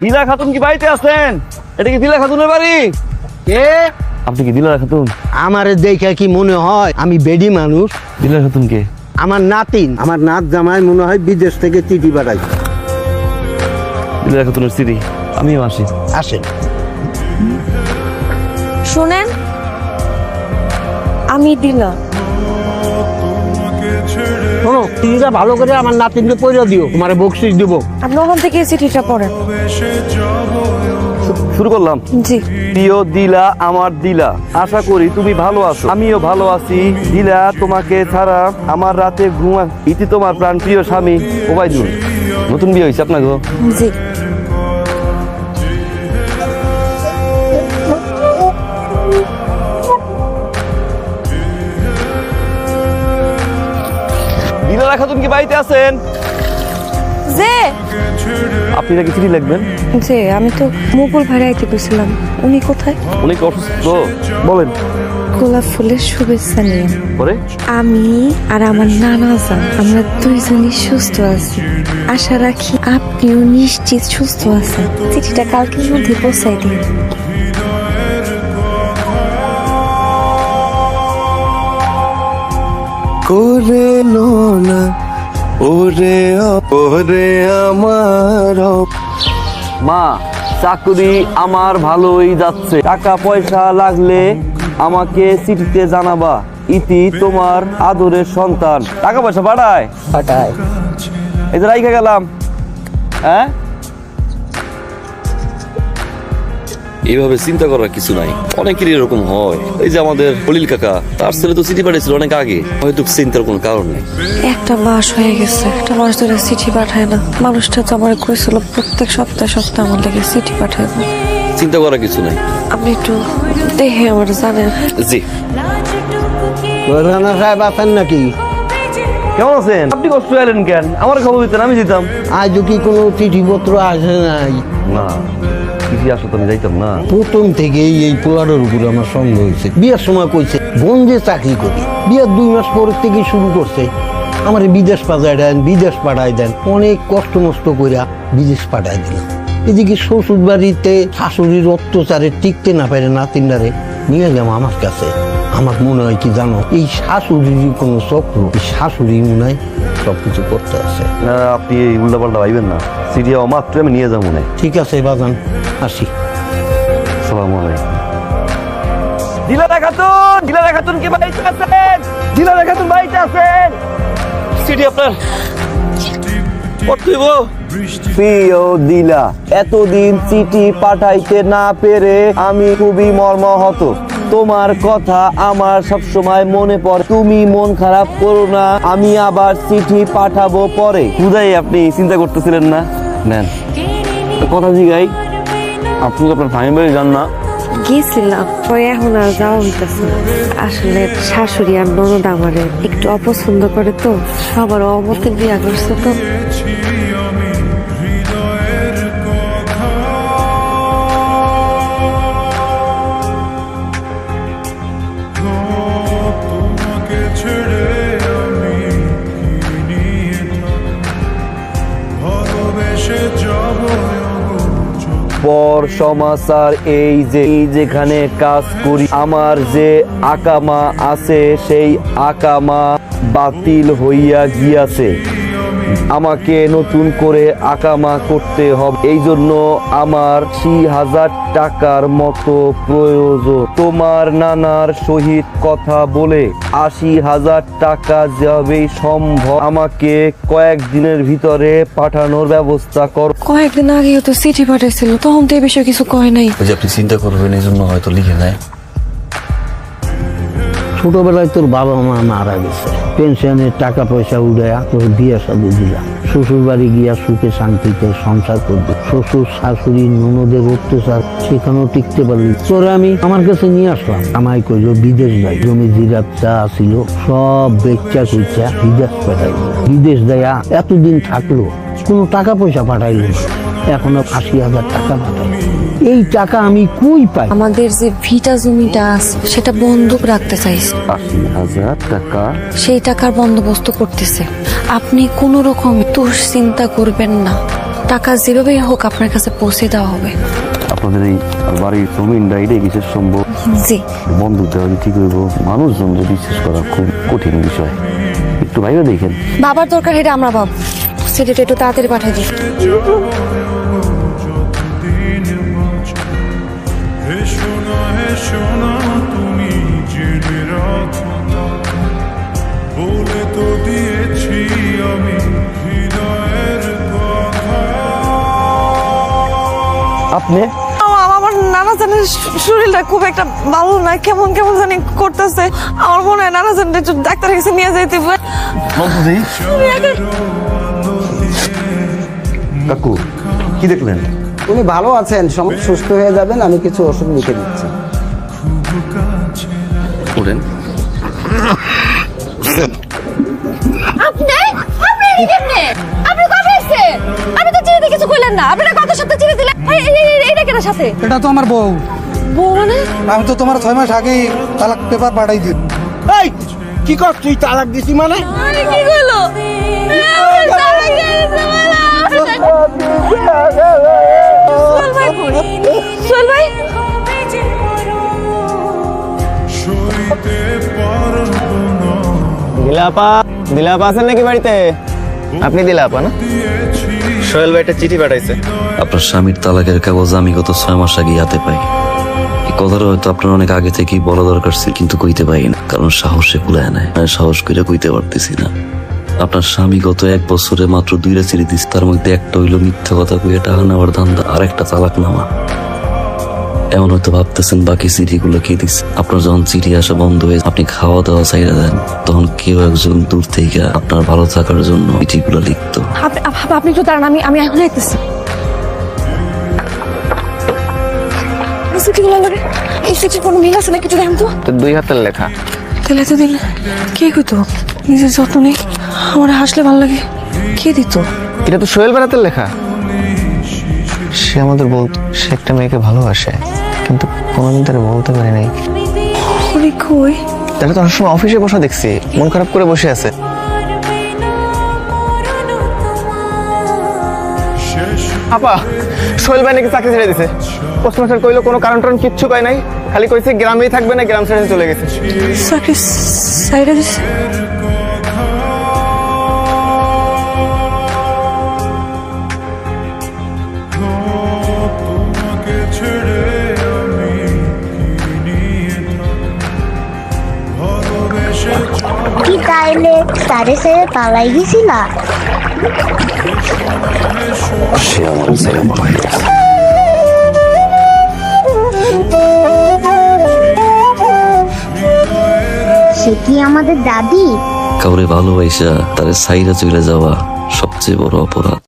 দিলা খাতুন কি বাড়িতে আছেন? এটা কি দিলা খাতুনের বাড়ি? কে? আপনি কি দিলা খাতুন? আমারে দেখে কি মনে হয় আমি বেডি মানুষ? দিলা খাতুন কে? আমার নাতিন, আমার নাত জামাই মনে হয় বিদেশ থেকে চিঠি পাঠাইছে। দিলা খাতুনের স্ত্রী। আমিও আসি। আসেন। শোনেন, আমি দিলা। শোনো, চিঠিটা ভালো করে আমার নাতিনকে পড়ে দিও, তোমারে বকশিস দিব। আপনি ওখান থেকে চিঠিটা পড়েন। শুরু করলাম। জি। প্রিয় দিলা, আমার দিলা, আশা করি তুমি ভালো আছো, আমিও ভালো আছি। দিলা, তোমাকে ছাড়া আমার রাতে ঘুমা। ইতি তোমার প্রাণ প্রিয় স্বামী ওবায়দুল। নতুন বিয়ে হয়েছে আপনাকে? জি। দিলা খাতুন কি বাড়িতে আছেন? যে আপনি নাকি চিঠি লিখবেন? যে আমি তো মুকুল ভাই আইতে গেছিলাম, উনি কোথায়? অনেক অসুস্থ। বলেন। গোলাপ ফুলের শুভেচ্ছা নিয়ে পরে আমি আর আমার নানা যান আমরা দুইজনই সুস্থ আছি। আশা রাখি আপনিও নিশ্চিত সুস্থ আছেন। চিঠিটা কালকের মধ্যে পৌঁছাই দিন। করে না ওরে ওরে আমার মা, চাকরি আমার ভালোই যাচ্ছে, টাকা পয়সা লাগলে আমাকে চিঠিতে জানাবা। ইতি তোমার আদরের সন্তান। টাকা পয়সা পাঠায়? পাঠায়। এই যে রাইখা গেলাম। হ্যাঁ, এইভাবে চিন্তা করার কিছু নাই। অনেকেরই এরকম হয়। এই যে আমাদের খলিল কাকা, তার ছেলে তো চিঠি পাঠিয়েছিল অনেক আগে। হয়তো চিন্তার কোনো কারণ নেই। একটা মাস হয়ে গেছে, একটা মাস ধরে চিঠি পাঠায় না। মানুষটা তো আমার কইছিল প্রত্যেক সপ্তাহে সপ্তাহে আমার লেগে চিঠি পাঠাইবো। চিন্তা করার কিছু নাই। আপনি একটু দেখে আমার জানেন। জি। রানা সাহেব আছেন নাকি? কেমন আছেন আপনি? কষ্ট এলেন কেন? আমার খবর দিতেন, আমি দিতাম। আজও কি কোনো চিঠিপত্র আসে নাই? না, চিঠি আসলে তো আমি যাইতাম না। প্রথম থেকেই এই পোলারের উপরে আমার সন্দেহ হয়েছে। বিয়ের সময় কইছে গঞ্জে চাকরি করি, বিয়ের 2 মাস পরের থেকেই শুরু করছে আমার বিদেশ পাঠায় দেন, বিদেশ পাঠায় দেন। অনেক কষ্ট মষ্ট কইরা বিদেশ পাঠায় দিলাম। এদিকে শ্বশুর বাড়িতে শাশুড়ির অত্যাচারে টিকতে না পারে নাতিনারে নিয়ে যাবো আমার কাছে। আমার মনে হয় কি জানো, এই শাশুড়ির কোনো চক্র, এই শাশুড়ি মনে হয় সবকিছু করতে আছে। না, আপনি এই উল্টাপাল্টা ভাইবেন না। চিঠি মাত্র আমি নিয়ে যাবো না। ঠিক আছে বাজান, আসি। সালাম আলাইকুম। দিলারা খাতুন, দিলারা খাতুন কি বাড়িতে আছেন? দিলারা খাতুন বাড়িতে আছেন? চিঠি আপনার পড়তেইব। প্রিয় দিলা, এতদিন চিঠি পাঠাইতে না পেরে আমি খুবই মর্মাহত। তোমার কথা আমার সবসময় মনে পড়ে। তুমি মন খারাপ করো না, আমি আবার চিঠি পাঠাবো পরে। খুদাই আপনি চিন্তা করতেছিলেন না? নেন কথা জিগাই, আপনি আপনার ভাই বাড়ি যান না? গেছিলাম, পরে এখন আর যাওয়া হইতেছে। আসলে শাশুড়ি আর ননদ আমারে একটু অপছন্দ করে, তো সবার অমতে বিয়া করছে। তো পর সমাচার এই যে যেখানে কাজ করি আমার যে আকামা আছে সেই আকামা বাতিল হইয়া গিয়াছে। আমাকে নতুন করে আকামা করতে হবে। এই জন্য আমার 80,000 টাকার মতো প্রয়োজন। তোমার নানার সহিত কথা বলে 80,000 টাকা যেভাবেই সম্ভব আমাকে কয়েকদিনের ভিতরে পাঠানোর ব্যবস্থা কর। কয়েকদিন আগে তো চিঠি পাঠাইছিল, তখন তো এই বিষয়ে কিছু কয় নাই। যে আপনি চিন্তা করবেন এই জন্য হয়তো লিখে নেয়। ছোটবেলায় তোর বাবা মা মারা গেছে, পেনশনের টাকা পয়সা উড়াইয়া তোর বিয়ে শাদী দিলাম। শ্বশুর বাড়ি গিয়া সুখে শান্তিতে সংসার করবি। শ্বশুর শাশুড়ি ননদের অত্যাচার সেখানেও টিকতে পারলি। তোরে আমি আমার কাছে নিয়ে আসলাম। আমায় কইল বিদেশ যাই, জমি জিরাত যা ছিল সব বেচা কুচা বিদেশ পাঠাইল। বিদেশ দেয়া এতদিন থাকলো, কোনো টাকা পয়সা পাঠাইল না। এখনো 80,000 টাকা পাঠাই। এই টাকা আমি কই পাই? আমাদের যে ভিটা জমিটা আছে সেটা বন্ধক রাখতে চাইছে। 80,000 টাকা? সেই টাকার বন্দোবস্ত করতেছে। আপনি কোনো রকম দুশ্চিন্তা করবেন না, টাকা যেভাবেই হোক আপনার কাছে পৌঁছে দেওয়া হবে। আপনাদের এই বাড়ির জমিনটা এটাই বিশেষ সম্ভব জি। বন্ধু দেওয়া ঠিক হইব, মানুষজন বিশ্বাস করা খুব কঠিন বিষয়, একটু ভাইবা দেখেন। বাবার দরকার এটা আমরা বাবু, সেটা একটু তাড়াতাড়ি পাঠিয়ে দিই। শোনা তুমি জেনে রাখো না, বলে তো দিয়েছি আমি হৃদয়ের কথা। আপনি আমার নানা জানের শরীরটা খুব একটা ভালো না, কেমন কেমন জানি করতেছে। আমার মনে হয় নানা জানটা একটু ডাক্তারের কাছে নিয়ে যাইতে হবে। কাকু কি দেখলেন? উনি ভালো আছেন, সুস্থ হয়ে যাবেন। আমি কিছু ওষুধ লিখে দিচ্ছি। ওঠেন। আপনি তো চিনিতে কিছু কইলেন না, আপনি কত সপ্তাহ চিনি দিলেন, এইটা কেন সাথে? এটা তো আমার বউ। বউ মানে? আমি তো তোমার 6 মাস আগেই তালাক পেপার পাঠাই দিই। এই কি কর তুই? তালাক দিছি মানে? আরে কি কইলো? সোহেল ভাই, সইতে পারবো না, দিলাপা আছেন নাকি বাড়িতে? আপনি দিলাপা না? সোহেল ভাই একটা চিঠি পাঠাইছে। আপনার স্বামীর তালাকের কাগজ আমি গত 6 মাস আগে হাতে পাই। এই কথাটা হয়তো আপনার অনেক আগে থেকেই বলা দরকার ছিল, কিন্তু কইতে পারি না, কারণ সাহসে কুলায় নাই। আমি সাহস করে কইতে পারতেছি না। আপনার স্বামী গত 1 বছরে মাত্র 2টা চিঠি দিচ্ছে, তার মধ্যে একটা হইলো মিথ্যা কথা কইয়া টাকা নেওয়ার ধান্দা, আর একটা তালাক নামা। এমন হয়তো ভাবতেছেন বাকি চিঠিগুলো কে দিচ্ছে। আপনার যখন চিঠি আসা বন্ধ হয়ে আপনি খাওয়া দাওয়া চাইরা দেন, তখন কেউ একজন দূর থেকে আপনার ভালো থাকার জন্য চিঠিগুলো লিখতো। আপনি একটু দাঁড়ান, আমি এখন আইতেছি। চিঠিগুলো লাগে, এই চিঠির কোনো মিল আছে না? কিছু দেখেন তো। তো 2 হাতের লেখা। তাহলে এতদিন কে কইতো নিজের যত্ন নেই? আমার হাসলে ভালো লাগে। কে দিত? এটা তো সোহেল ভাইয়ের লেখা। সে আমাদের বলতো সে একটা মেয়েকে ভালোবাসে, কিন্তু কোনোদিন তাকে বলতে পারে নাই। উনি কই? তাকে তো অনেক সময় অফিসে বসা দেখছি, মন খারাপ করে বসে আছে। আপা, সোহেল ভাই নাকি চাকরি ছেড়ে দিছে। পোস্টমাস্টার কইলো কোনো কারণ টারণ কিচ্ছু কয় নাই, খালি কইছে গ্রামেই থাকবে না, গ্রাম ছেড়ে চলে গেছে। চাকরি সাইডে দিছে। তোমাকে ছেড়ে আমি কি নিয়ে থাকবো? ভালোবেসে কি তাইলে তারে ছেড়ে পালাই গেছিলা? সে আমার ছেলে বড় হয়ে গেছে। সে কি আমাদের দাদি? কাউরে ভালোবাসা তারে সাইরা চলে যাওয়া সবচেয়ে বড় অপরাধ।